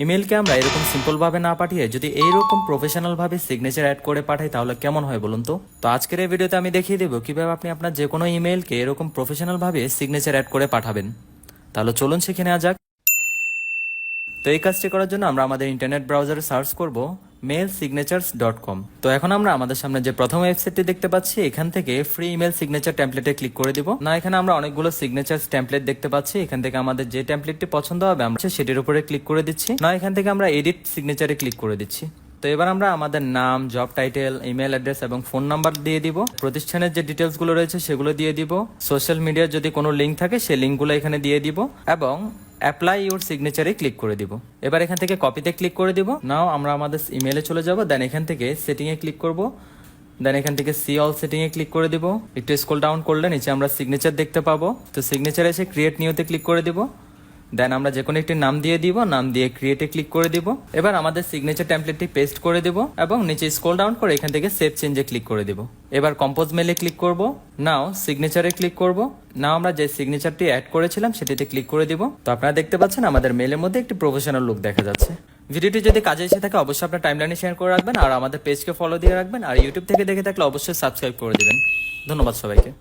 ইমেলকে আমরা এরকম সিম্পল ভাবে না পাঠিয়ে যদি এইরকম প্রফেশনাল ভাবে সিগনেচার অ্যাড করে পাঠাই তাহলে কেমন হয় বলুন তো। আজকের এই ভিডিওতে আমি দেখিয়ে দেবো কিভাবে আপনি আপনার যে কোনো ইমেলকে এরকম প্রফেশনাল ভাবে সিগনেচার অ্যাড করে পাঠাবেন। তাহলে চলুন শিখে নেওয়া যাক। তো এই কাজটি করার জন্য আমরা আমাদের ইন্টারনেট ব্রাউজারে সার্চ করব mailsignatures.com। তো এখন আমরা আমাদের সামনে যে প্রথম ওয়েবসাইটটি দেখতে পাচ্ছি এখান থেকে ফ্রি ইমেল সিগনেচার টেমপ্লেটে ক্লিক করে দিব। না, এখানে আমরা অনেকগুলো সিগনেচার টেমপ্লেট দেখতে পাচ্ছি। এখান থেকে আমাদের যে টেমপ্লেটটি পছন্দ হবে আমরা সেটির উপরে ক্লিক করে দিচ্ছি। না, এখান থেকে আমরা এডিট সিগনেচারে ক্লিক করে দিচ্ছি। তো এবার আমরা আমাদের নাম, জব টাইটেল, ইমেল অ্যাড্রেস এবং ফোন নাম্বার দিয়ে দিব। প্রতিষ্ঠানের যে ডিটেলস গুলো রয়েছে সেগুলো দিয়ে দিব। সোশ্যাল মিডিয়ার যদি কোনো লিঙ্ক থাকে সেই লিঙ্কগুলো এখানে দিয়ে দিব এবং অ্যাপ্লাই ইউর সিগনেচারে ক্লিক করে দিব। এবার এখান থেকে কপিতে ক্লিক করে দিব। নাও আমরা আমাদের ইমেলে চলে যাব। দেন এখান থেকে সেটিং এ ক্লিক করব। দেন এখান থেকে সি অল সেটিং এ ক্লিক করে দিব। একটু স্ক্রল ডাউন করলে নিচে আমরা সিগনেচার দেখতে পাবো। তো সিগনেচারে এসে ক্রিয়েট নিউতে ক্লিক করে দিব। দেন আমরা যে কোনো একটি নাম দিয়ে দিব। নাম দিয়ে ক্রিয়েটে ক্লিক করে দিব। এবার আমাদের সিগনেচার টেমপ্লেটটি পেস্ট করে দিব এবং নিচে স্ক্রল ডাউন করে এখান থেকে সেভ চেঞ্জে ক্লিক করে দিব। এবার কম্পোজ মেলে ক্লিক করব। নাও সিগনেচারে ক্লিক করব। নাও আমরা যে সিগনেচারটি অ্যাড করেছিলাম সেটিতে ক্লিক করে দিব। তো আপনারা দেখতে পাচ্ছেন আমাদের মেলের মধ্যে একটি প্রফেশনাল লুক দেখা যাচ্ছে। ভিডিওটি যদি কাজে এসে থাকে অবশ্যই আপনার টাইমলাইনে শেয়ার করে রাখবেন আর আমাদের পেজকে ফলো দিয়ে রাখবেন। আর ইউটিউব থেকে দেখে থাকলে অবশ্যই সাবস্ক্রাইব করে দিবেন। ধন্যবাদ সবাইকে।